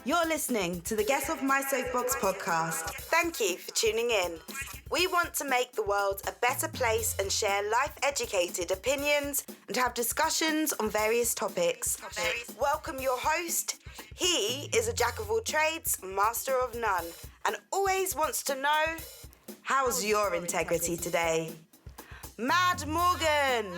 You're listening to the Get Off My Soapbox podcast. Thank you for tuning in. We want to make the world a better place and share life-educated opinions and have discussions on various topics. Welcome your host. He is a jack of all trades, master of none, and always wants to know, how's your integrity today? Mad Morgan!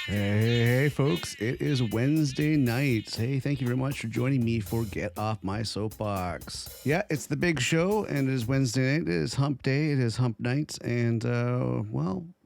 Hey, folks, it is Wednesday night. Hey, thank you very much for joining me for Get Off My Soapbox. Yeah, it's the big show, and it is Wednesday night. It is hump day. It is hump night. And,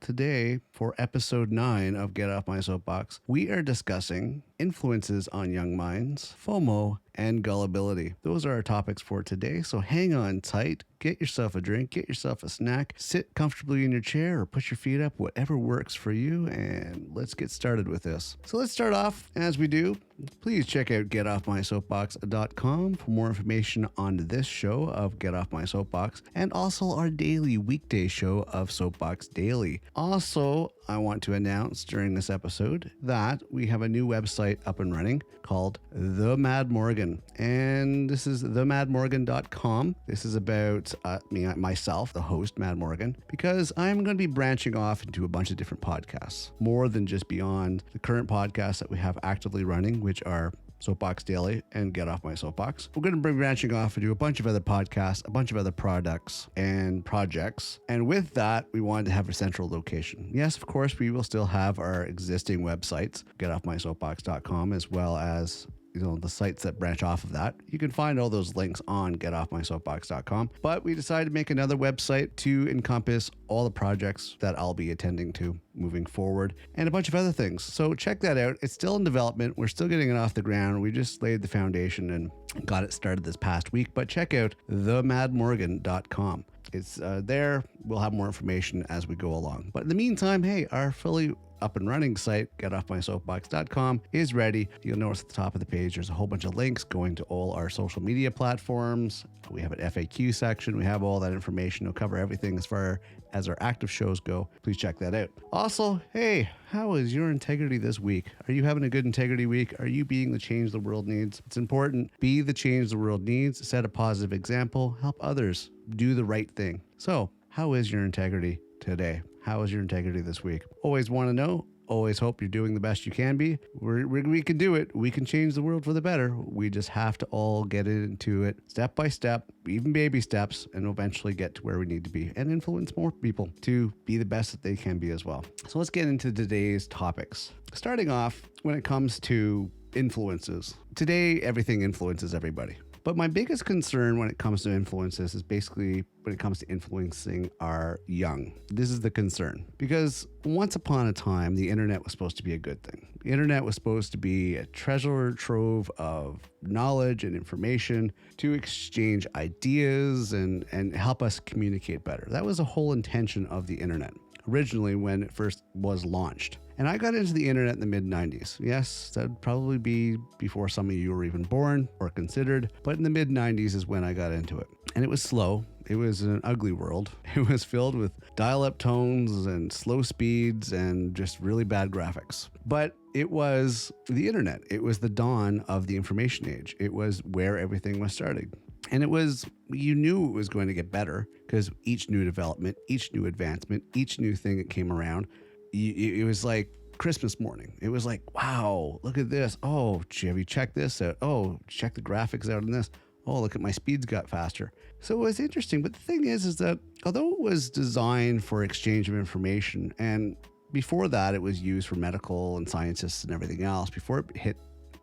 today, for episode 9 of Get Off My Soapbox, we are discussing influences on young minds, FOMO, and gullibility. Those are our topics for today, so hang on tight, get yourself a drink, get yourself a snack, sit comfortably in your chair or put your feet up, whatever works for you, and let's get started with this. So let's start off, as we do, please check out GetOffMySoapbox.com for more information on this show of Get Off My Soapbox and also our daily weekday show of Soapbox Daily. Also, I want to announce during this episode that we have a new website up and running called The Mad Morgan, and this is themadmorgan.com. This is about myself, the host, Mad Morgan, because I'm going to be branching off into a bunch of different podcasts, more than just beyond the current podcasts that we have actively running, which are Soapbox Daily and Get Off My Soapbox. We're going to be branching off into a bunch of other podcasts, a bunch of other products and projects. And with that, we wanted to have a central location. Yes, of course, we will still have our existing websites, GetOffMySoapbox.com, as well as the sites that branch off of that. You can find all those links on GetOffMySoapbox.com. But we decided to make another website to encompass all the projects that I'll be attending to moving forward and a bunch of other things. So check that out. It's still in development. We're still getting it off the ground. We just laid the foundation and got it started this past week. But check out themadmorgan.com. It's there. We'll have more information as we go along. But in the meantime, hey, our fully up and running site, GetOffMySoapbox.com, is ready. You'll notice at the top of the page, there's a whole bunch of links going to all our social media platforms. We have an FAQ section. We have all that information. It'll cover everything as far as our active shows go. Please check that out. Also, hey, how is your integrity this week? Are you having a good integrity week? Are you being the change the world needs? It's important. Be the change the world needs. Set a positive example. Help others do the right thing. So, how is your integrity today? How is your integrity this week? Always want to know. Always hope you're doing the best you can be. We can do it. We can change the world for the better. We just have to all get into it step by step, even baby steps, and eventually get to where we need to be and influence more people to be the best that they can be as well. So let's get into today's topics. Starting off, when it comes to influences. Today, everything influences everybody. But my biggest concern when it comes to influences is basically when it comes to influencing our young. This is the concern. Because once upon a time, the internet was supposed to be a good thing. The internet was supposed to be a treasure trove of knowledge and information to exchange ideas and help us communicate better. That was the whole intention of the internet, originally when it first was launched. And I got into the internet in the mid-90s. Yes, that'd probably be before some of you were even born or considered, but in the mid-90s is when I got into it. And it was slow. It was an ugly world. It was filled with dial-up tones and slow speeds and just really bad graphics. But it was the internet. It was the dawn of the information age. It was where everything was starting. And it was, you knew it was going to get better because each new development, each new advancement, each new thing that came around, it was like Christmas morning. It was like, wow, look at this. Oh, have you checked this out? Oh, check the graphics out on this. Oh, look at my speeds got faster. So it was interesting. But the thing is that although it was designed for exchange of information, and before that it was used for medical and scientists and everything else, before it hit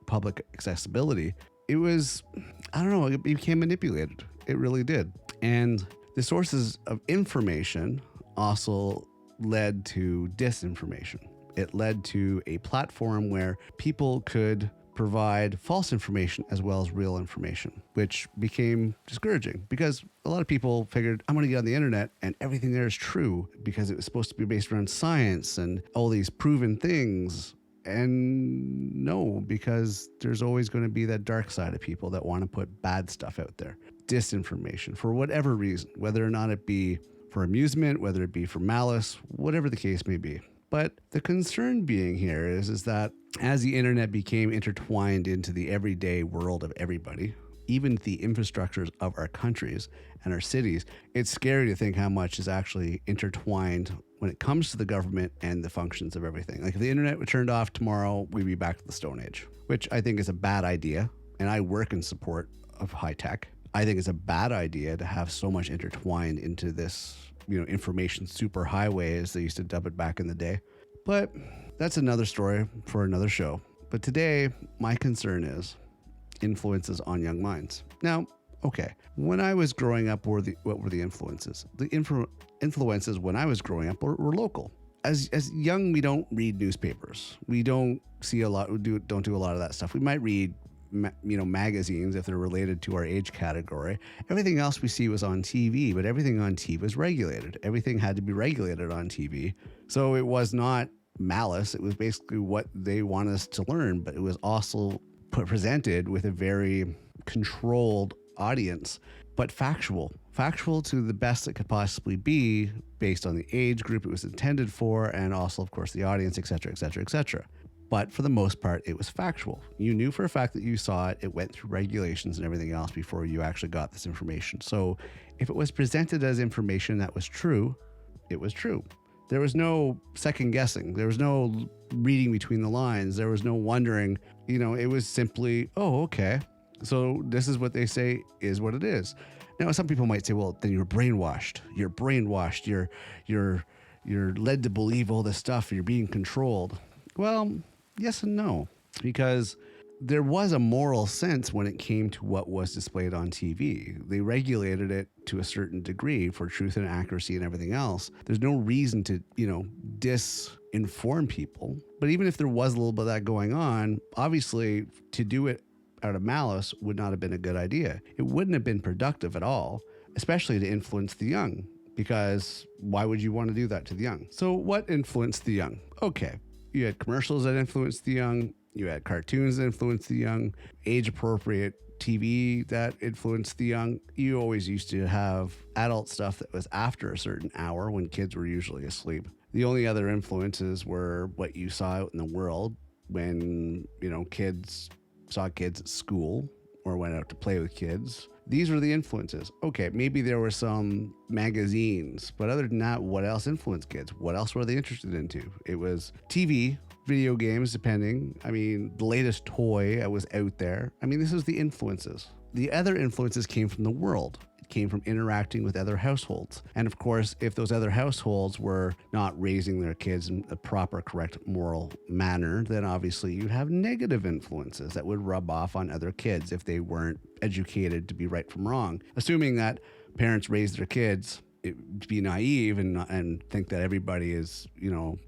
public accessibility, it was, I don't know, it became manipulated. It really did. And the sources of information also led to disinformation. It led to a platform where people could provide false information as well as real information, which became discouraging because a lot of people figured, I'm going to get on the internet and everything there is true because it was supposed to be based around science and all these proven things. And no, because there's always going to be that dark side of people that want to put bad stuff out there. Disinformation for whatever reason, whether or not it be for amusement, whether it be for malice, whatever the case may be. But the concern being here is that as the internet became intertwined into the everyday world of everybody, even the infrastructures of our countries and our cities, it's scary to think how much is actually intertwined when it comes to the government and the functions of everything. Like if the internet were turned off tomorrow, we'd be back to the Stone Age, which I think is a bad idea. And I work in support of high tech. I think it's a bad idea to have so much intertwined into this, information superhighway, as they used to dub it back in the day. But that's another story for another show. But today, my concern is influences on young minds. Now, okay, when I was growing up, what were the influences? The influences when I was growing up were local. As young, we don't read newspapers. We don't see a lot. Don't do a lot of that stuff. We might read magazines if they're related to our age category. Everything else we see was on TV, but everything on TV was regulated. Everything had to be regulated on TV. So it was not malice. It was basically what they want us to learn, but it was also presented with a very controlled audience, but factual to the best it could possibly be based on the age group it was intended for, and also, of course, the audience, etc., etc., etc. But for the most part, it was factual. You knew for a fact that you saw it. It went through regulations and everything else before you actually got this information. So if it was presented as information that was true, it was true. There was no second guessing. There was no reading between the lines. There was no wondering. It was simply, oh, okay. So this is what they say is what it is. Now, some people might say, well, then you're brainwashed. You're brainwashed. You're led to believe all this stuff. You're being controlled. Well, yes and no, because there was a moral sense when it came to what was displayed on TV. They regulated it to a certain degree for truth and accuracy and everything else. There's no reason to, disinform people. But even if there was a little bit of that going on, obviously to do it out of malice would not have been a good idea. It wouldn't have been productive at all, especially to influence the young, because why would you want to do that to the young? So what influenced the young? Okay. You had commercials that influenced the young. You had cartoons that influenced the young, age-appropriate TV that influenced the young. You always used to have adult stuff that was after a certain hour when kids were usually asleep. The only other influences were what you saw out in the world when, kids saw kids at school or went out to play with kids. These were the influences. Okay, maybe there were some magazines, but other than that, what else influenced kids? What else were they interested into? It was TV, video games, depending. The latest toy that was out there. This was the influences. The other influences came from the world. It came from interacting with other households. And of course, if those other households were not raising their kids in a proper, correct, moral manner, then obviously you'd have negative influences that would rub off on other kids if they weren't educated to be right from wrong. Assuming that parents raise their kids to be naive and think that everybody is,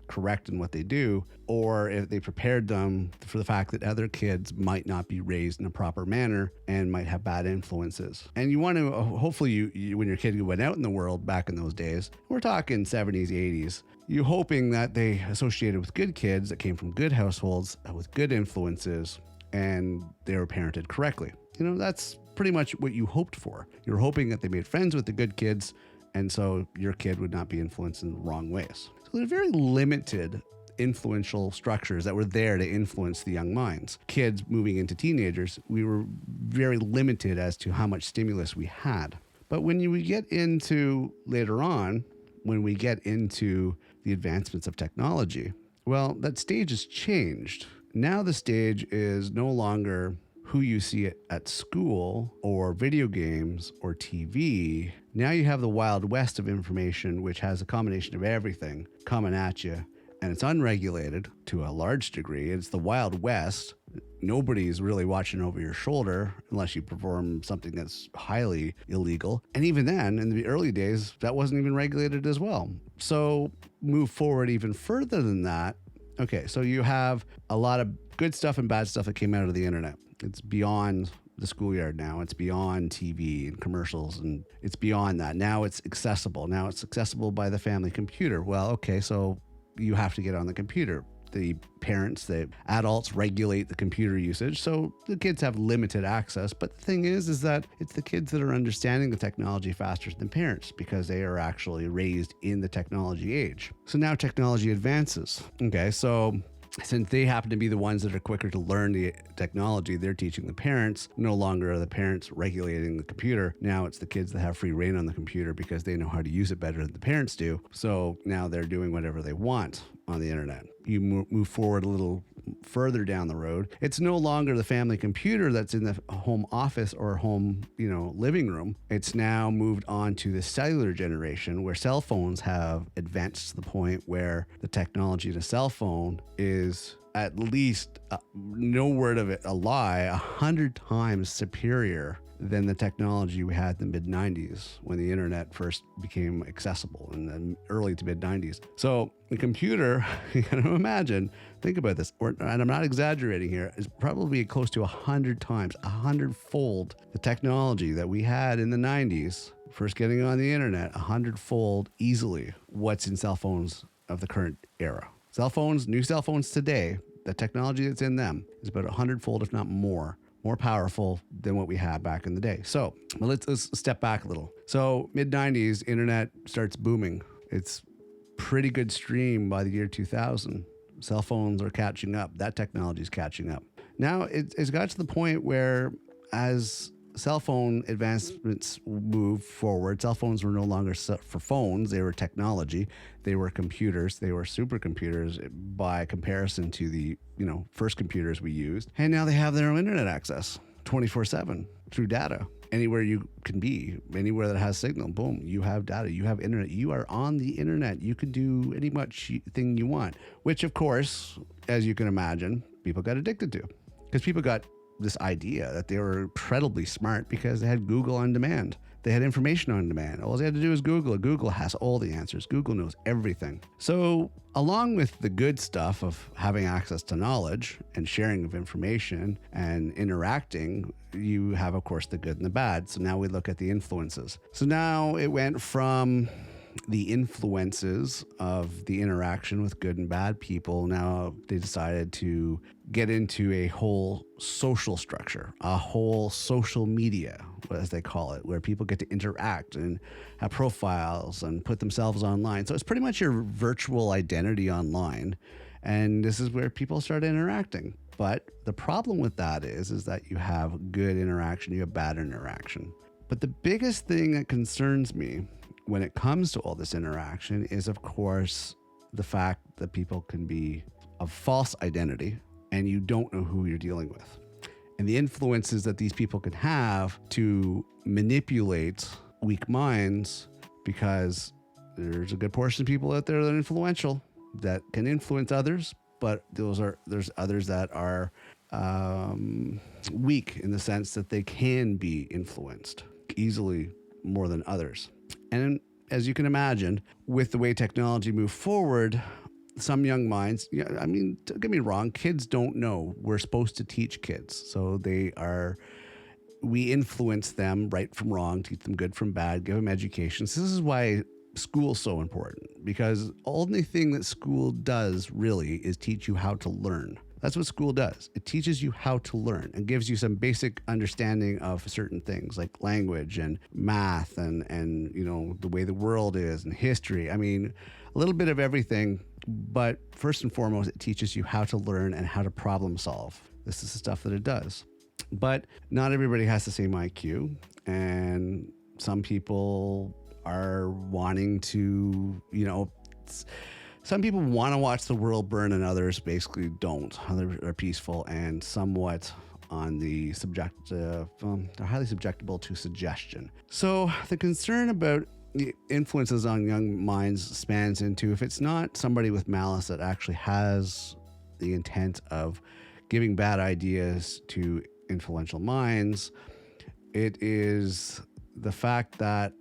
correct in what they do, or if they prepared them for the fact that other kids might not be raised in a proper manner and might have bad influences. And you want to, hopefully you when your kid went out in the world back in those days, we're talking 70s, 80s, you're hoping that they associated with good kids that came from good households with good influences and they were parented correctly. That's pretty much what you hoped for. You're hoping that they made friends with the good kids, and so your kid would not be influenced in the wrong ways. So there are very limited influential structures that were there to influence the young minds. Kids moving into teenagers, we were very limited as to how much stimulus we had. But when we get into later on, when we get into the advancements of technology, well, that stage has changed. Now the stage is no longer who you see at school or video games or TV. Now you have the Wild West of information, which has a combination of everything coming at you, and it's unregulated to a large degree. It's the Wild West. Nobody's really watching over your shoulder unless you perform something that's highly illegal. And even then, in the early days, that wasn't even regulated as well. So move forward even further than that. Okay, so you have a lot of good stuff and bad stuff that came out of the internet. It's beyond the schoolyard now. It's beyond TV and commercials, and it's beyond that. Now it's accessible. Now it's accessible by the family computer. Well, okay, so you have to get on the computer. the parents, the adults regulate the computer usage. So the kids have limited access. But the thing is that it's the kids that are understanding the technology faster than parents because they are actually raised in the technology age. So now technology advances. Okay, so since they happen to be the ones that are quicker to learn the technology, they're teaching the parents. No longer are the parents regulating the computer. Now it's the kids that have free reign on the computer because they know how to use it better than the parents do. So now they're doing whatever they want on the internet. You move forward a little further down the road. It's no longer the family computer that's in the home office or home, living room. It's now moved on to the cellular generation where cell phones have advanced to the point where the technology in a cell phone is at least, no word of it a lie, 100 times superior than the technology we had in the mid-90s when the internet first became accessible in the early to mid-90s. So the computer, you can imagine, think about this, and I'm not exaggerating here, is probably close to 100 times, 100-fold the technology that we had in the 90s, first getting on the internet, 100-fold easily what's in cell phones of the current era. Cell phones, new cell phones today, the technology that's in them is about 100-fold, if not more powerful than what we had back in the day. So let's step back a little. So mid-90s, internet starts booming. It's pretty good stream by the year 2000. Cell phones are catching up. That technology is catching up. Now it's got to the point where as cell phone advancements move forward, cell phones were no longer for phones. They were technology. They were computers. They were supercomputers by comparison to the, first computers we used. And now they have their own internet access 24/7 through data. Anywhere you can be, anywhere that has signal, boom, you have data, you have internet, you are on the internet. You can do any much thing you want, which of course, as you can imagine, people got addicted to because people got this idea that they were incredibly smart because they had Google on demand. They had information on demand. All they had to do was Google it. Google has all the answers. Google knows everything. So along with the good stuff of having access to knowledge and sharing of information and interacting, you have, of course, the good and the bad. So now we look at the influences. So now it went from the influences of the interaction with good and bad people. Now they decided to get into a whole social structure, a whole social media, as they call it, where people get to interact and have profiles and put themselves online. So it's pretty much your virtual identity online. And this is where people start interacting. But the problem with that is that you have good interaction, you have bad interaction. But the biggest thing that concerns me when it comes to all this interaction is, of course, the fact that people can be of false identity and you don't know who you're dealing with. And the influences that these people can have to manipulate weak minds, because there's a good portion of people out there that are influential, that can influence others, but there's others that are weak in the sense that they can be influenced easily more than others. And as you can imagine, with the way technology moved forward, some young minds, don't get me wrong, kids don't know. We're supposed to teach kids. So we influence them right from wrong, teach them good from bad, give them education. So this is why school's so important, because the only thing that school does really is teach you how to learn. That's what school does. It teaches you how to learn and gives you some basic understanding of certain things like language and math and the way the world is and history. I mean, a little bit of everything, but first and foremost, it teaches you how to learn and how to problem solve. This is the stuff that it does. But not everybody has the same IQ, and some people are wanting to, some people want to watch the world burn and others basically don't. Others are peaceful and somewhat on the subjective, they're highly susceptible to suggestion. So the concern about the influences on young minds spans into, if it's not somebody with malice that actually has the intent of giving bad ideas to influential minds, it is the fact that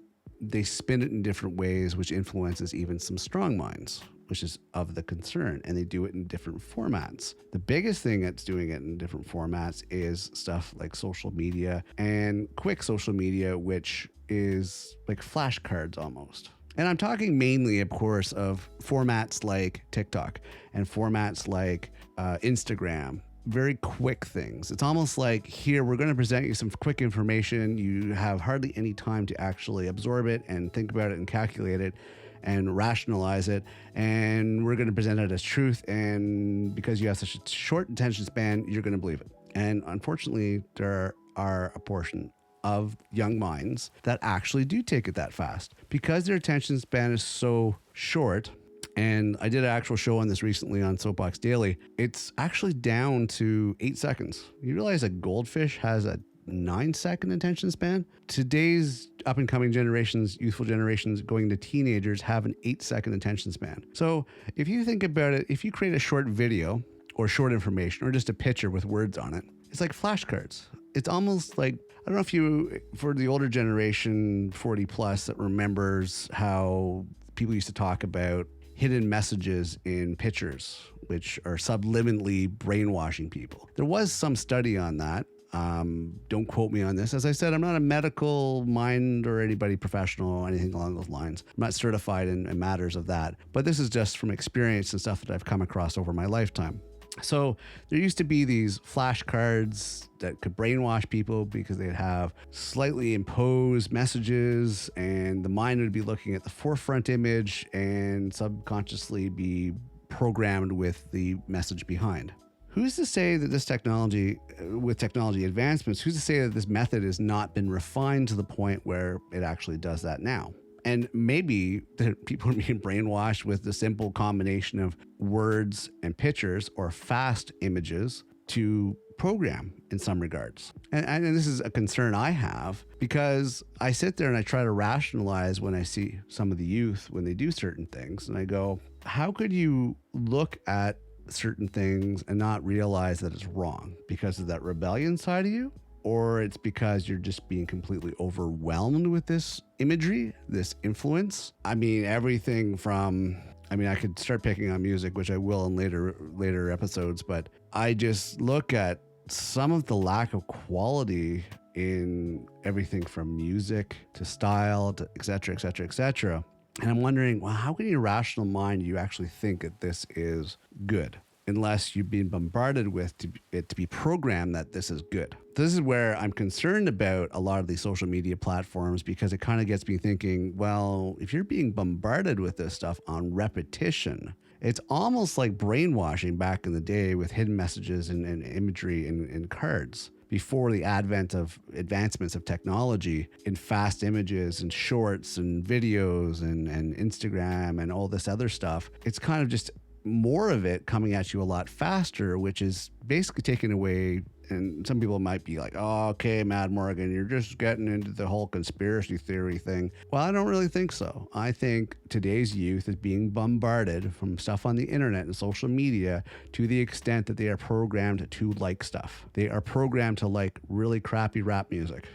they spin it in different ways, which influences even some strong minds, which is of the concern, and they do it in different formats. The biggest thing that's doing it in different formats is stuff like social media and quick social media, which is like flashcards almost. And I'm talking mainly, of course, of formats like TikTok and formats like Instagram. Very quick things. It's almost like, here, we're going to present you some quick information. You have hardly any time to actually absorb it and think about it and calculate it and rationalize it. And we're going to present it as truth. And because you have such a short attention span, you're going to believe it. And unfortunately, there are a portion of young minds that actually do take it that fast because their attention span is so short. And I did an actual show on this recently on Soapbox Daily. It's actually down to 8 seconds. You realize a goldfish has a 9-second attention span? Today's up and coming generations, youthful generations going to teenagers have an 8-second attention span. So if you think about it, if you create a short video or short information or just a picture with words on it, it's like flashcards. It's almost like, I don't know if you, for the older generation, 40 plus, that remembers how people used to talk about hidden messages in pictures, which are subliminally brainwashing people. There was some study on that. Don't quote me on this. As I said, I'm not a medical mind or anybody professional or anything along those lines. I'm not certified in matters of that. But this is just from experience and stuff that I've come across over my lifetime. So there used to be these flashcards that could brainwash people because they'd have slightly imposed messages, and the mind would be looking at the forefront image and subconsciously be programmed with the message behind. Who's to say that this technology, with technology advancements, who's to say that this method has not been refined to the point where it actually does that now? And maybe people are being brainwashed with the simple combination of words and pictures or fast images to program in some regards. And this is a concern I have because I sit there and I try to rationalize when I see some of the youth when they do certain things. And I go, how could you look at certain things and not realize that it's wrong because of that rebellion side of you? Or it's because you're just being completely overwhelmed with this imagery, this influence. I mean, everything from, I could start picking on music, which I will in later episodes, but I just look at some of the lack of quality in everything from music to style to et cetera, et cetera, et cetera. And I'm wondering, well, how can your rational mind you actually think that this is good? Unless you've been bombarded with it to be programmed that this is good. This is where I'm concerned about a lot of these social media platforms because it kind of gets me thinking, well, if you're being bombarded with this stuff on repetition, it's almost like brainwashing back in the day with hidden messages and imagery in cards. Before the advent of advancements of technology in fast images and shorts and videos and Instagram and all this other stuff, it's kind of just more of it coming at you a lot faster, which is basically taking away. And some people might be like, oh, okay, Mad Morgan, you're just getting into the whole conspiracy theory thing. Well, I don't really think so. I think today's youth is being bombarded from stuff on the internet and social media to the extent that they are programmed to like stuff. They are programmed to like really crappy rap music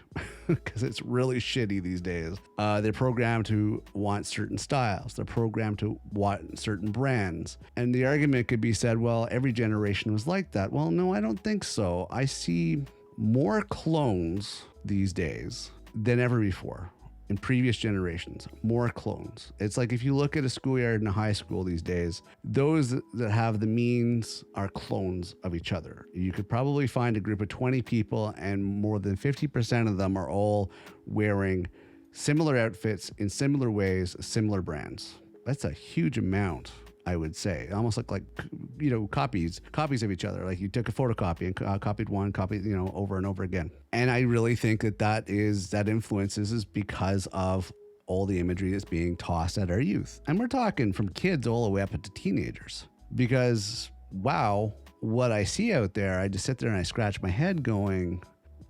because it's really shitty these days. They're programmed to want certain styles. They're programmed to want certain brands. And the argument could be said, well, every generation was like that. Well, no, I don't think so. I see more clones these days than ever before. In previous generations, more clones. It's like if you look at a schoolyard in a high school these days, those that have the means are clones of each other. You could probably find a group of 20 people and more than 50% of them are all wearing similar outfits in similar ways, similar brands. That's a huge amount, I would say. Almost like copies of each other. Like you took a photocopy and copied one copy, over and over again. And I really think that influences is because of all the imagery that's being tossed at our youth. And we're talking from kids all the way up into teenagers. Because, wow, what I see out there, I just sit there and I scratch my head going,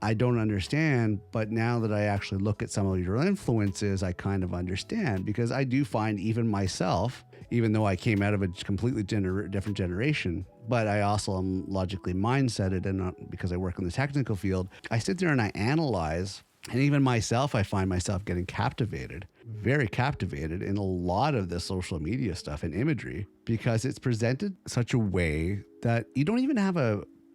I don't understand, but now that I actually look at some of your influences, I kind of understand. Because I do find even myself, even though I came out of a completely different generation, but I also am logically mindseted, and because I work in the technical field, I sit there and I analyze, and even myself, I find myself getting captivated, very captivated in a lot of the social media stuff and imagery, because it's presented such a way that you don't even have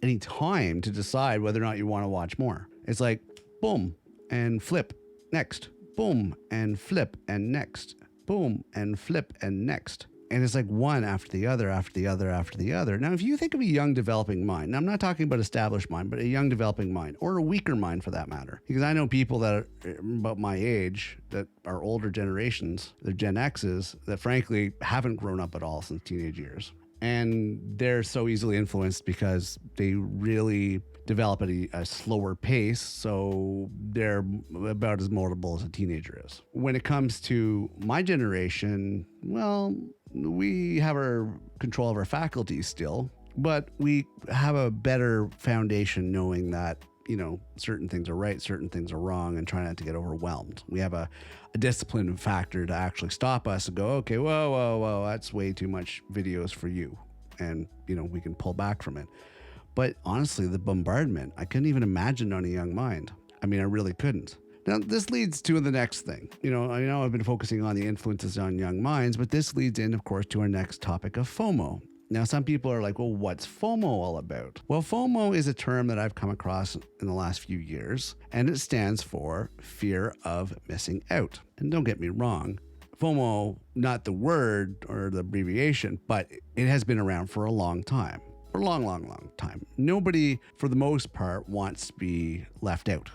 any time to decide whether or not you want to watch more. It's like, boom, and flip, next, boom, and flip, and next. boom, and flip, and next. And it's like one after the other, after the other, after the other. Now, if you think of a young developing mind, now I'm not talking about established mind, but a young developing mind, or a weaker mind for that matter. Because I know people that are about my age, that are older generations, they're Gen X's, that frankly haven't grown up at all since teenage years. And they're so easily influenced because they really develop at a slower pace, so they're about as moldable as a teenager is. When it comes to my generation, well, we have our control of our faculties still, but we have a better foundation knowing that, you know, certain things are right, certain things are wrong, and try not to get overwhelmed. We have a discipline factor to actually stop us and go, okay, whoa, that's way too much videos for you. And, you know, we can pull back from it. But honestly, the bombardment, I couldn't even imagine on a young mind. I mean, I really couldn't. Now, this leads to the next thing. You know, I know I've been focusing on the influences on young minds, but this leads in, of course, to our next topic of FOMO. Now, some people are like, well, what's FOMO all about? Well, FOMO is a term that I've come across in the last few years, and it stands for fear of missing out. And don't get me wrong, FOMO, not the word or the abbreviation, but it has been around for a long time. For a long time. Nobody, for the most part, wants to be left out.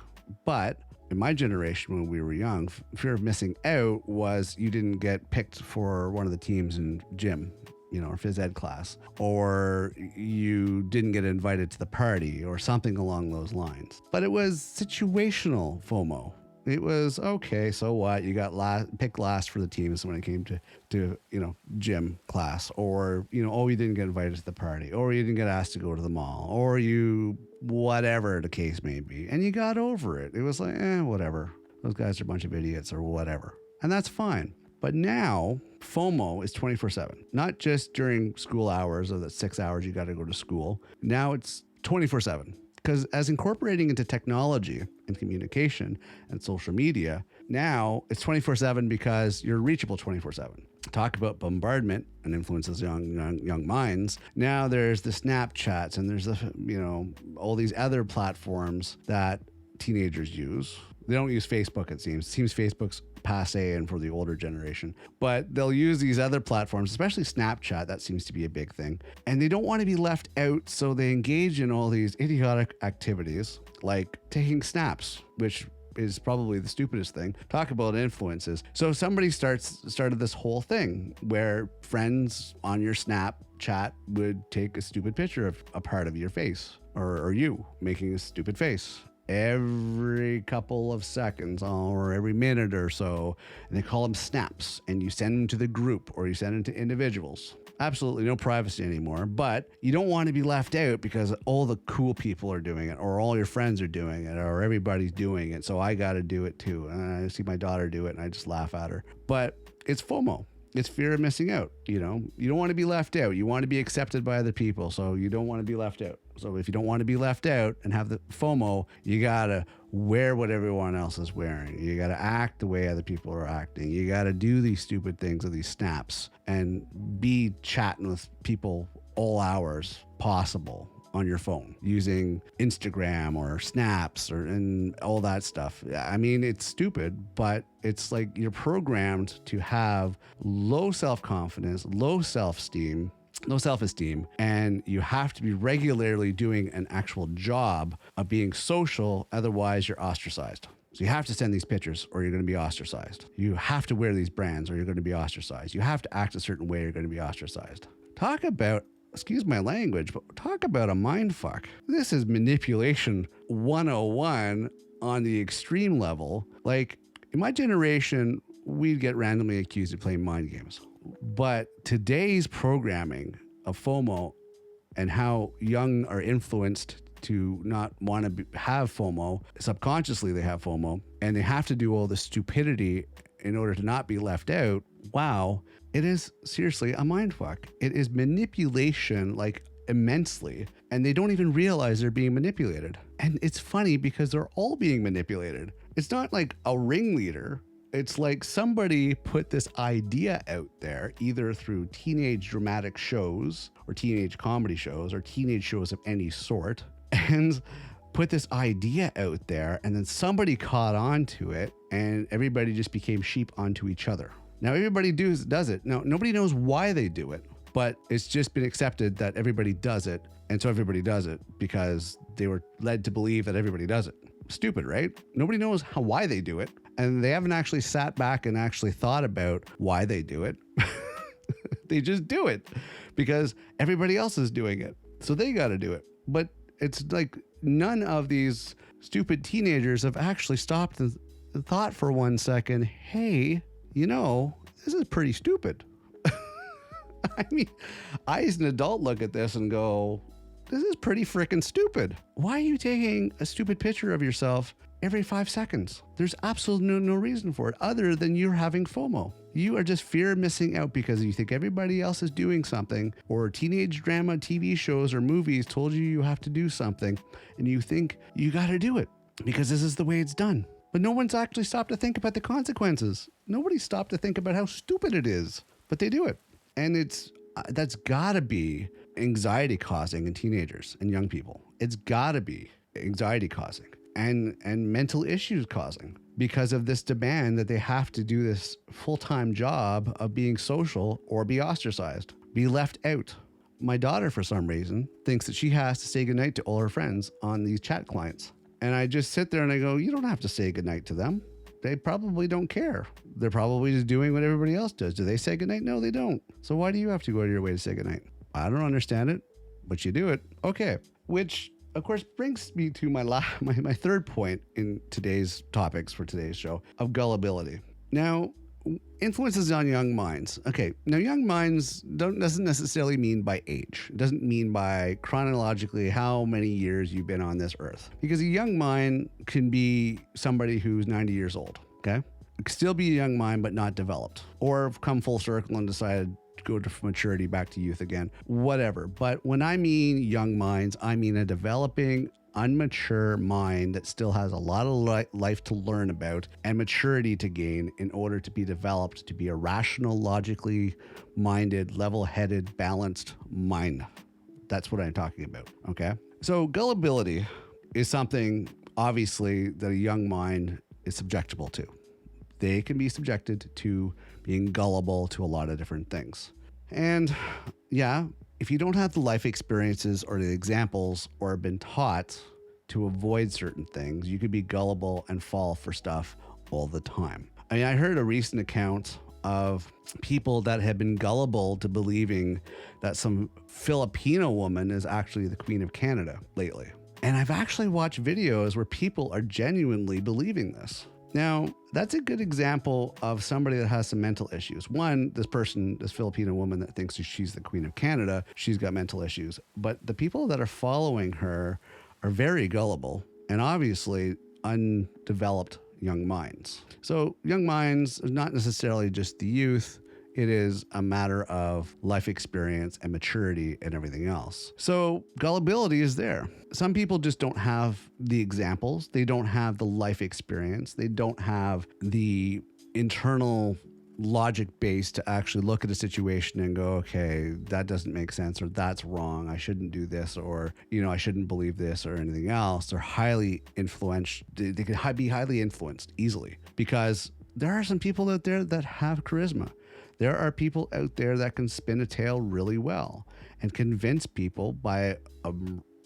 But in my generation, when we were young, fear of missing out was you didn't get picked for one of the teams in gym, you know, or phys ed class, or you didn't get invited to the party or something along those lines. But it was situational FOMO. It was, okay, so what? You got picked last for the teams when it came to you know, gym class, or, you know, oh, you didn't get invited to the party, or you didn't get asked to go to the mall, or you, whatever the case may be. And you got over it. It was like, whatever. Those guys are a bunch of idiots or whatever. And that's fine. But now FOMO is 24/7, not just during school hours or the 6 hours you got to go to school. Now it's 24/7. Because as incorporating into technology and communication and social media, now it's 24/7 because you're reachable 24/7. Talk about bombardment and influences young minds. Now there's the Snapchats and there's the, you know, all these other platforms that teenagers use. They don't use Facebook, it seems. It seems Facebook's passe and for the older generation, but they'll use these other platforms, especially Snapchat. That seems to be a big thing, and they don't want to be left out, so they engage in all these idiotic activities like taking snaps, which is probably the stupidest thing. Talk about influences. So somebody started this whole thing where friends on your Snapchat would take a stupid picture of a part of your face, or you making a stupid face every couple of seconds or every minute or so, and they call them snaps, and you send them to the group or you send them to individuals. Absolutely no privacy anymore, but you don't want to be left out because all the cool people are doing it, or all your friends are doing it, or everybody's doing it, so I got to do it too. And I see my daughter do it and I just laugh at her. But it's FOMO. It's fear of missing out. You know, you don't want to be left out. You want to be accepted by other people, so you don't want to be left out. So if you don't want to be left out and have the FOMO, you got to wear what everyone else is wearing. You got to act the way other people are acting. You got to do these stupid things or these snaps and be chatting with people all hours possible on your phone using Instagram or snaps and all that stuff. I mean, it's stupid, but it's like you're programmed to have low self-confidence, low self-esteem, and you have to be regularly doing an actual job of being social, otherwise you're ostracized. So you have to send these pictures or you're going to be ostracized. You have to wear these brands or you're going to be ostracized. You have to act a certain way or you're going to be ostracized. Talk about, excuse my language, but talk about a mind fuck. This is manipulation 101 on the extreme level. Like, in my generation, we'd get randomly accused of playing mind games. But today's programming of FOMO and how young are influenced to not want to have FOMO, subconsciously they have FOMO, and they have to do all the stupidity in order to not be left out. Wow, it is seriously a mindfuck. It is manipulation, like, immensely, and they don't even realize they're being manipulated. And it's funny because they're all being manipulated. It's not like a ringleader. It's like somebody put this idea out there, either through teenage dramatic shows or teenage comedy shows or teenage shows of any sort, and put this idea out there, and then somebody caught on to it and everybody just became sheep onto each other. Now everybody does it. Now nobody knows why they do it, but it's just been accepted that everybody does it. And so everybody does it because they were led to believe that everybody does it. Stupid, right? Nobody knows why they do it. And they haven't actually sat back and actually thought about why they do it. They just do it because everybody else is doing it. So they got to do it. But it's like none of these stupid teenagers have actually stopped and thought for 1 second, hey, this is pretty stupid. I mean, I as an adult look at this and go, this is pretty freaking stupid. Why are you taking a stupid picture of yourself every 5 seconds? There's absolutely no reason for it other than you're having FOMO. You are just fear of missing out because you think everybody else is doing something, or teenage drama TV shows or movies told you have to do something, and you think you got to do it because this is the way it's done. But no one's actually stopped to think about the consequences. Nobody stopped to think about how stupid it is, but they do it. And that's got to be anxiety causing in teenagers and young people. It's got to be anxiety causing and mental issues causing because of this demand that they have to do this full-time job of being social or be ostracized, be left out. My daughter, for some reason, thinks that she has to say goodnight to all her friends on these chat clients. And I just sit there and I go, you don't have to say goodnight to them. They probably don't care. They're probably just doing what everybody else does. Do they say goodnight? No, they don't. So why do you have to go out of your way to say goodnight? I don't understand it, but you do it. Okay. Which, of course, brings me to my third point in today's topics for today's show of gullibility. Now, influences on young minds. Okay. Now, young minds doesn't necessarily mean by age. It doesn't mean by chronologically how many years you've been on this earth. Because a young mind can be somebody who's 90 years old. Okay. It could still be a young mind, but not developed, or have come full circle and decided to go to maturity back to youth again, whatever. But when I mean young minds, I mean a developing, unmature mind that still has a lot of life to learn about and maturity to gain in order to be developed to be a rational, logically minded, level-headed, balanced mind. That's what I'm talking about. Okay. So gullibility is something obviously that a young mind is subjectable to. They can be subjected to being gullible to a lot of different things. And yeah, if you don't have the life experiences or the examples or have been taught to avoid certain things, you could be gullible and fall for stuff all the time. I mean, I heard a recent account of people that had been gullible to believing that some Filipino woman is actually the Queen of Canada lately. And I've actually watched videos where people are genuinely believing this. Now, that's a good example of somebody that has some mental issues. One, this Filipino woman that thinks she's the Queen of Canada, she's got mental issues. But the people that are following her are very gullible and obviously undeveloped young minds. So young minds is not necessarily just the youth. It is a matter of life experience and maturity and everything else. So gullibility is there. Some people just don't have the examples. They don't have the life experience. They don't have the internal logic base to actually look at a situation and go, okay, that doesn't make sense, or that's wrong. I shouldn't do this, or, I shouldn't believe this or anything else. They're highly influential. They can be highly influenced easily because there are some people out there that have charisma. There are people out there that can spin a tale really well and convince people by a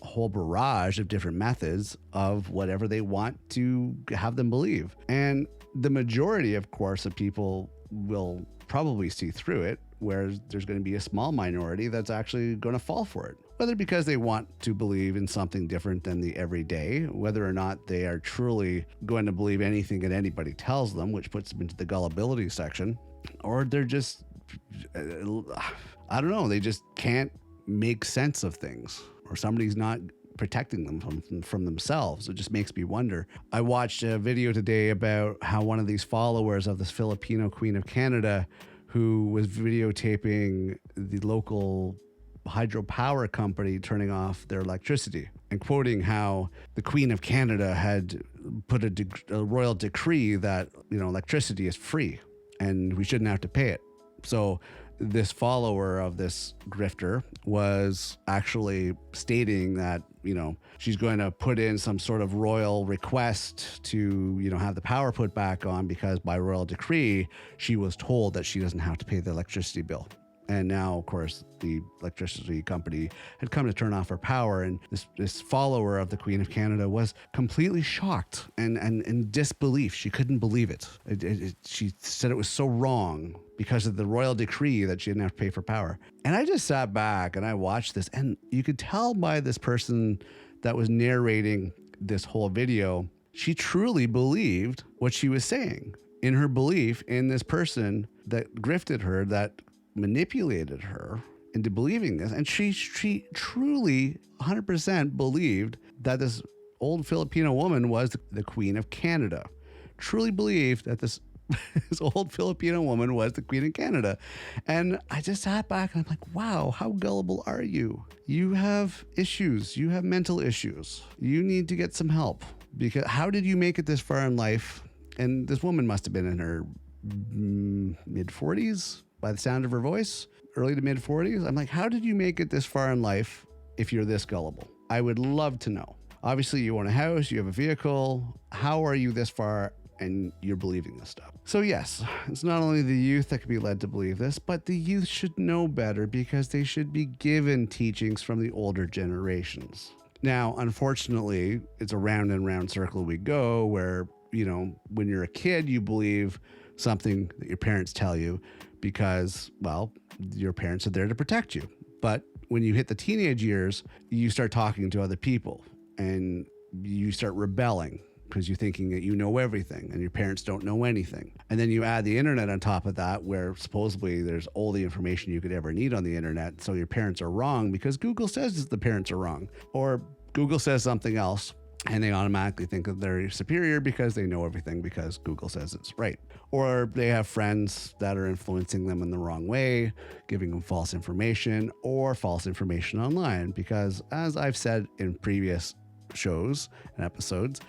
whole barrage of different methods of whatever they want to have them believe. And the majority, of course, of people will probably see through it, whereas there's going to be a small minority that's actually going to fall for it. Whether because they want to believe in something different than the everyday, whether or not they are truly going to believe anything that anybody tells them, which puts them into the gullibility section, or they're just, I don't know, they just can't make sense of things, or somebody's not protecting them from themselves. It just makes me wonder. I watched a video today about how one of these followers of this Filipino Queen of Canada, who was videotaping the local hydropower company turning off their electricity and quoting how the Queen of Canada had put a royal decree that, electricity is free and we shouldn't have to pay it. So this follower of this grifter was actually stating that, she's going to put in some sort of royal request to, have the power put back on because by royal decree, she was told that she doesn't have to pay the electricity bill. And now, of course, the electricity company had come to turn off her power. And this follower of the Queen of Canada was completely shocked and in disbelief. She couldn't believe it. She said it was so wrong because of the royal decree that she didn't have to pay for power. And I just sat back and I watched this. And you could tell by this person that was narrating this whole video, she truly believed what she was saying. In her belief in this person that grifted her, that manipulated her into believing this. And she truly 100% believed that this old Filipino woman was the Queen of Canada. Truly believed that this old Filipino woman was the Queen of Canada. And I just sat back and I'm like, wow, how gullible are you? You have issues. You have mental issues. You need to get some help. Because how did you make it this far in life? And this woman must have been in her mid 40s. By the sound of her voice, early to mid 40s. I'm like, how did you make it this far in life if you're this gullible? I would love to know. Obviously, you own a house, you have a vehicle. How are you this far and you're believing this stuff? So yes, it's not only the youth that can be led to believe this, but the youth should know better because they should be given teachings from the older generations. Now, unfortunately, it's a round and round circle we go where, when you're a kid, you believe something that your parents tell you because, well, your parents are there to protect you. But when you hit the teenage years, you start talking to other people and you start rebelling because you're thinking that you know everything and your parents don't know anything. And then you add the internet on top of that, where supposedly there's all the information you could ever need on the internet. So your parents are wrong because Google says the parents are wrong, or Google says something else. And they automatically think that they're superior because they know everything because Google says it's right. Or they have friends that are influencing them in the wrong way, giving them false information or false information online. Because as I've said in previous shows and episodes,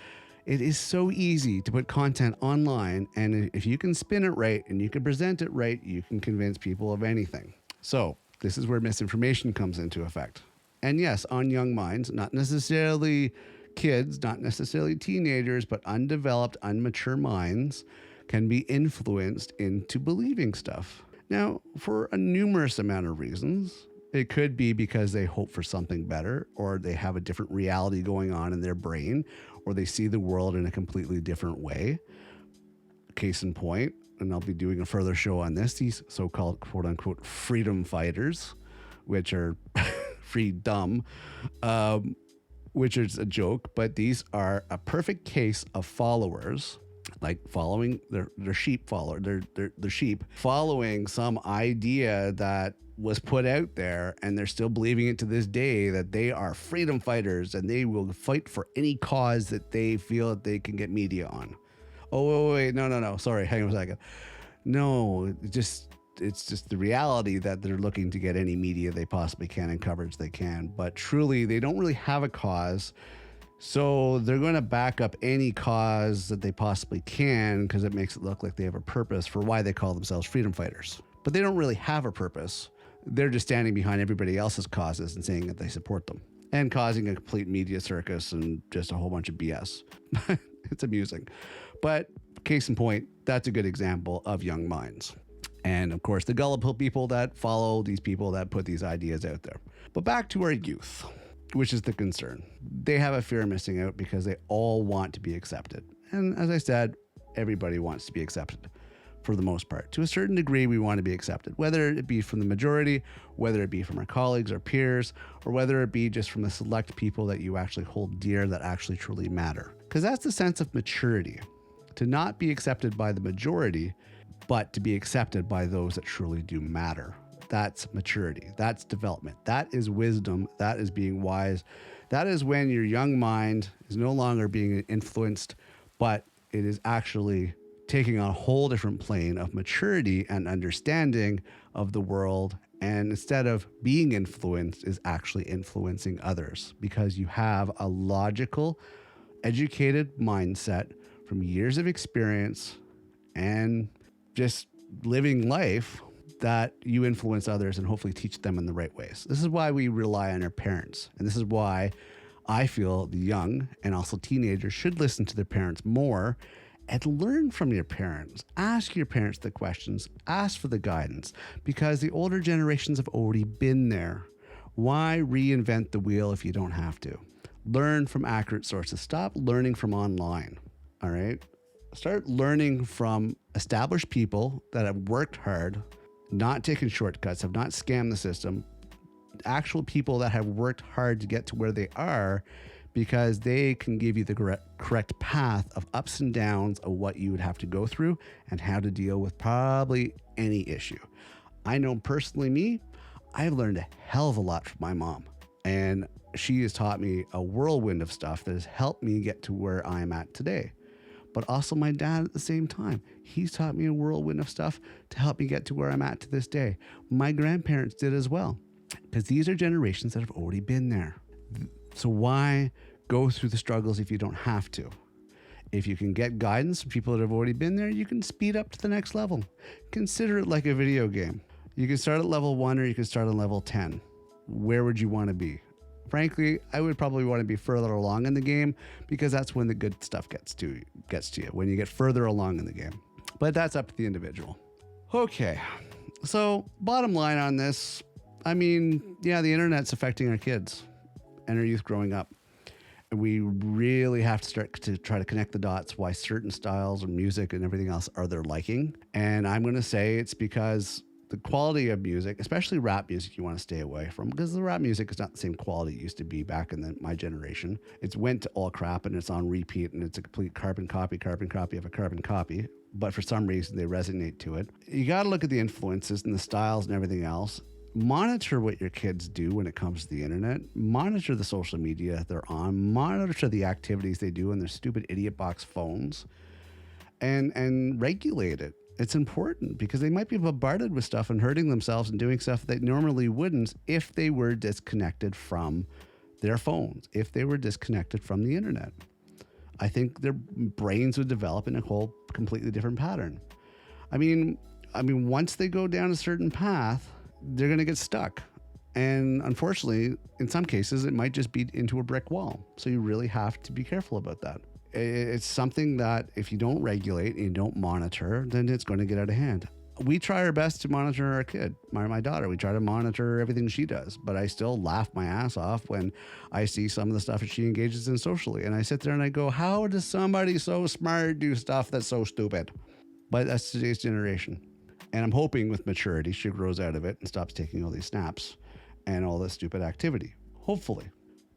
it is so easy to put content online. And if you can spin it right and you can present it right, you can convince people of anything. So this is where misinformation comes into effect. And yes, on young minds, not necessarily kids, not necessarily teenagers, but undeveloped, unmature minds can be influenced into believing stuff. Now, for a numerous amount of reasons, it could be because they hope for something better, or they have a different reality going on in their brain, or they see the world in a completely different way. Case in point, and I'll be doing a further show on this, these so-called quote unquote freedom fighters, which are free dumb, which is a joke, but these are a perfect case of followers, like following their sheep follower, their sheep following some idea that was put out there, and they're still believing it to this day that they are freedom fighters and they will fight for any cause that they feel that they can get media on. Oh, wait, no. Sorry, hang on a second. No, it's just the reality that they're looking to get any media they possibly can and coverage they can. But truly, they don't really have a cause. So they're going to back up any cause that they possibly can because it makes it look like they have a purpose for why they call themselves freedom fighters. But they don't really have a purpose. They're just standing behind everybody else's causes and saying that they support them and causing a complete media circus and just a whole bunch of BS. It's amusing. But case in point, that's a good example of young minds. And of course, the gullible people that follow these people that put these ideas out there. But back to our youth, which is the concern. They have a fear of missing out because they all want to be accepted. And as I said, everybody wants to be accepted for the most part. To a certain degree, we want to be accepted, whether it be from the majority, whether it be from our colleagues or peers, or whether it be just from the select people that you actually hold dear that actually truly matter. Because that's the sense of maturity. To not be accepted by the majority, but to be accepted by those that truly do matter. That's maturity. That's development. That is wisdom. That is being wise. That is when your young mind is no longer being influenced, but it is actually taking on a whole different plane of maturity and understanding of the world. And instead of being influenced, is actually influencing others because you have a logical, educated mindset from years of experience and just living life that you influence others and hopefully teach them in the right ways. This is why we rely on our parents. And this is why I feel the young and also teenagers should listen to their parents more and learn from your parents. Ask your parents the questions, ask for the guidance, because the older generations have already been there. Why reinvent the wheel if you don't have to? Learn from accurate sources. Stop learning from online, all right? Start learning from established people that have worked hard, not taken shortcuts, have not scammed the system, actual people that have worked hard to get to where they are, because they can give you the correct path of ups and downs of what you would have to go through and how to deal with probably any issue. I know personally I've learned a hell of a lot from my mom, and she has taught me a whirlwind of stuff that has helped me get to where I am at today. But also my dad at the same time. He's taught me a whirlwind of stuff to help me get to where I'm at to this day. My grandparents did as well, because these are generations that have already been there. So why go through the struggles if you don't have to? If you can get guidance from people that have already been there, you can speed up to the next level. Consider it like a video game. You can start at level 1 or you can start on level 10. Where would you want to be? Frankly, I would probably want to be further along in the game, because that's when the good stuff gets to you, when you get further along in the game. But that's up to the individual. Okay, so bottom line on this, I mean, yeah, the internet's affecting our kids and our youth growing up. And we really have to start to try to connect the dots why certain styles of music and everything else are their liking. And I'm going to say it's because the quality of music, especially rap music, you want to stay away from, because the rap music is not the same quality it used to be back in my generation. It's went to all crap and it's on repeat and it's a complete carbon copy of a carbon copy. But for some reason, they resonate to it. You got to look at the influences and the styles and everything else. Monitor what your kids do when it comes to the internet. Monitor the social media they're on. Monitor the activities they do on their stupid idiot box phones, and regulate it. It's important, because they might be bombarded with stuff and hurting themselves and doing stuff they normally wouldn't if they were disconnected from their phones, if they were disconnected from the internet. I think their brains would develop in a whole completely different pattern. I mean, once they go down a certain path, they're going to get stuck. And unfortunately, in some cases, it might just be into a brick wall. So you really have to be careful about that. It's something that if you don't regulate and you don't monitor, then it's going to get out of hand. We try our best to monitor our kid, my daughter. We try to monitor everything she does, but I still laugh my ass off when I see some of the stuff that she engages in socially. And I sit there and I go, how does somebody so smart do stuff that's so stupid? But that's today's generation. And I'm hoping with maturity, she grows out of it and stops taking all these snaps and all this stupid activity, hopefully.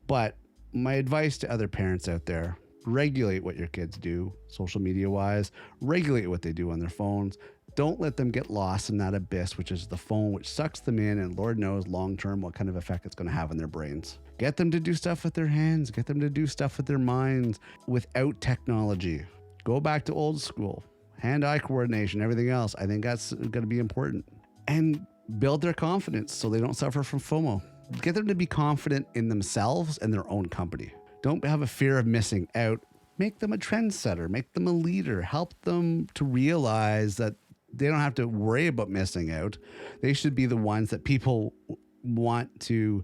But my advice to other parents out there, regulate what your kids do, social media wise, regulate what they do on their phones. Don't let them get lost in that abyss, which is the phone, which sucks them in, and Lord knows long-term what kind of effect it's going to have on their brains. Get them to do stuff with their hands. Get them to do stuff with their minds without technology. Go back to old school. Hand-eye coordination, everything else. I think that's going to be important. And build their confidence so they don't suffer from FOMO. Get them to be confident in themselves and their own company. Don't have a fear of missing out. Make them a trendsetter. Make them a leader. Help them to realize that they don't have to worry about missing out. They should be the ones that people want to,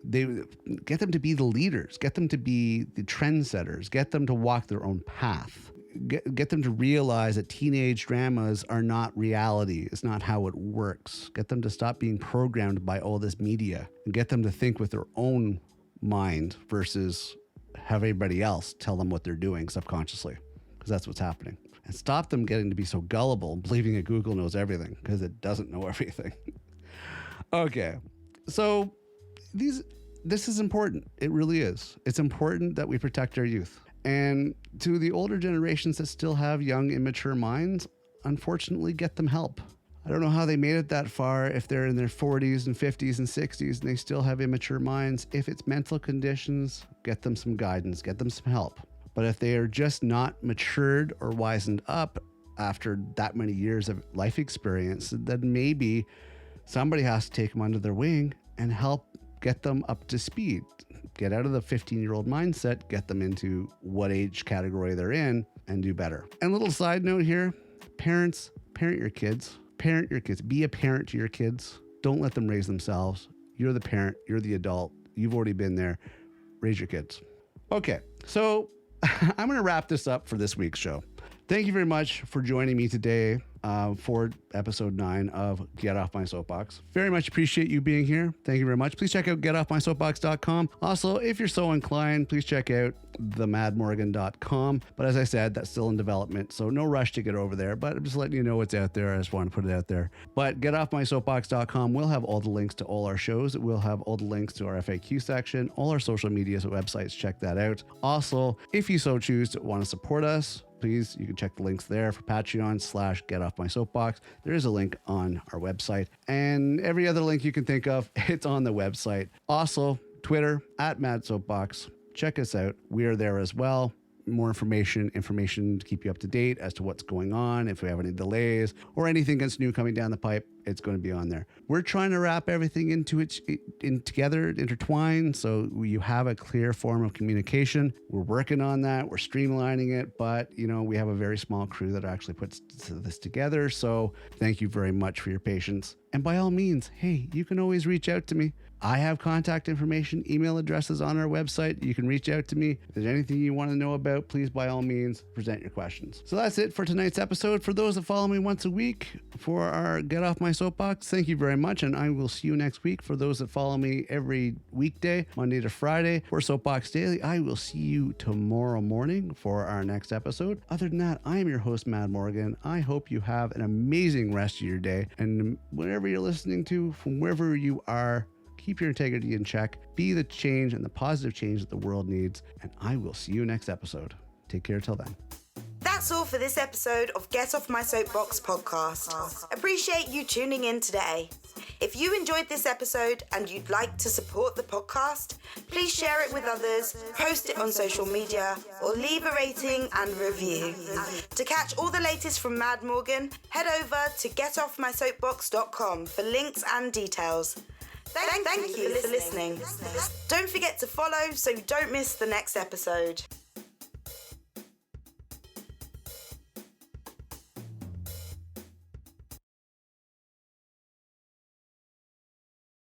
they get them to be the leaders, get them to be the trendsetters, get them to walk their own path, get them to realize that teenage dramas are not reality. It's not how it works. Get them to stop being programmed by all this media and get them to think with their own mind versus have everybody else tell them what they're doing subconsciously, because that's what's happening. And stop them getting to be so gullible and believing that Google knows everything, because it doesn't know everything. Okay, so this is important. It really is. It's important that we protect our youth. And to the older generations that still have young, immature minds, unfortunately, get them help. I don't know how they made it that far if they're in their 40s and 50s and 60s and they still have immature minds. If it's mental conditions, get them some guidance, get them some help. But if they are just not matured or wisened up after that many years of life experience, then maybe somebody has to take them under their wing and help get them up to speed. Get out of the 15-year-old mindset, get them into what age category they're in, and do better. And a little side note here, parents, parent your kids. Parent your kids. Be a parent to your kids. Don't let them raise themselves. You're the parent. You're the adult. You've already been there. Raise your kids. Okay, so I'm going to wrap this up for this week's show. Thank you very much for joining me today for episode 9 of Get Off My Soapbox. Very much appreciate you being here. Thank you very much. Please check out GetOffMySoapbox.com. Also, if you're so inclined, please check out themadmorgan.com. But as I said, that's still in development, so no rush to get over there. But I'm just letting you know what's out there. I just want to put it out there. But GetOffMySoapbox.com will have all the links to all our shows. It will have all the links to our FAQ section, all our social media websites. Check that out. Also, if you so choose to want to support us, please, you can check the links there for Patreon/GetOffMySoapbox. There is a link on our website, and every other link you can think of, it's on the website. Also, Twitter @MadSoapbox. Check us out. We are there as well. More information to keep you up to date as to what's going on. If we have any delays or anything that's new coming down the pipe, it's going to be on there. We're trying to wrap everything together, intertwined, so you have a clear form of communication. We're working on that. We're streamlining it, but we have a very small crew that actually puts this together. So thank you very much for your patience. And by all means, hey, you can always reach out to me. I have contact information, email addresses on our website. You can reach out to me. If there's anything you want to know about, please, by all means, present your questions. So that's it for tonight's episode. For those that follow me once a week for our Get Off My Soapbox, thank you very much, and I will see you next week. For those that follow me every weekday, Monday to Friday, for Soapbox Daily, I will see you tomorrow morning for our next episode. Other than that, I am your host, Mad Morgan. I hope you have an amazing rest of your day, and whatever you're listening to, from wherever you are, keep your integrity in check. Be the change and the positive change that the world needs. And I will see you next episode. Take care till then. That's all for this episode of Get Off My Soapbox podcast. Appreciate you tuning in today. If you enjoyed this episode and you'd like to support the podcast, please share it with others, post it on social media, or leave a rating and review. To catch all the latest from Mad Morgan, head over to GetOffMySoapbox.com for links and details. Thank you for listening. Don't forget to follow so you don't miss the next episode.